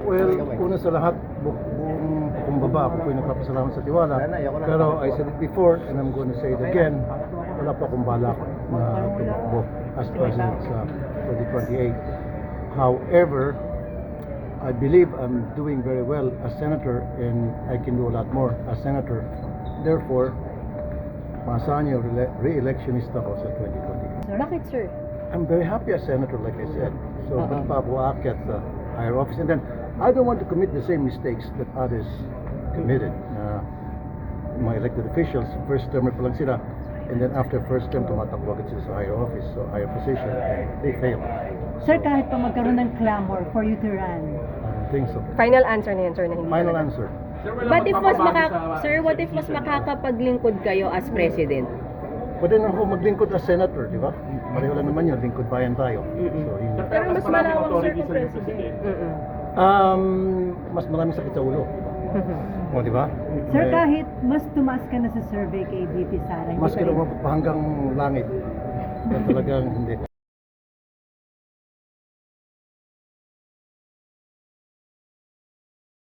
Well, una sa lahat, buong kumbaba, ako po'y nagpapasalamat sa tiwala. Pero I said it before, and I'm going to say it again, wala pa akong balak na tumakbo as president sa 2028. However, I believe I'm doing very well as senator and I can do a lot more as senator. Therefore, maasahan niyo, re-electionist ako sa 2020. Bakit, sir? I'm very happy as senator, like I said. So, ba't pa ako aakyat sa higher office? And then, I don't want to commit the same mistakes that others committed. Mga elected officials, first term pa lang sila, and then after first term, tumatakbo agad sila sa higher office, so higher position, and they fail. Sir, kahit pa magkaroon ng clamor for you to run, I don't think so. Final answer na yan, sir, na hindi Final talaga. answer. What if mas makakapaglingkod kayo as president? Pwede na ako maglingkod as senator, di ba? Pareho lang naman yun, lingkod bayan tayo. So, yun. Pero mas malawak, sir, kung president. Mas maraming sakit sa ulo. O, di ba? sir, kahit mas tumaas ka na sa survey kay VP Sara, Mas hindi pa rin- kailangan pa hanggang langit. Talagang hindi.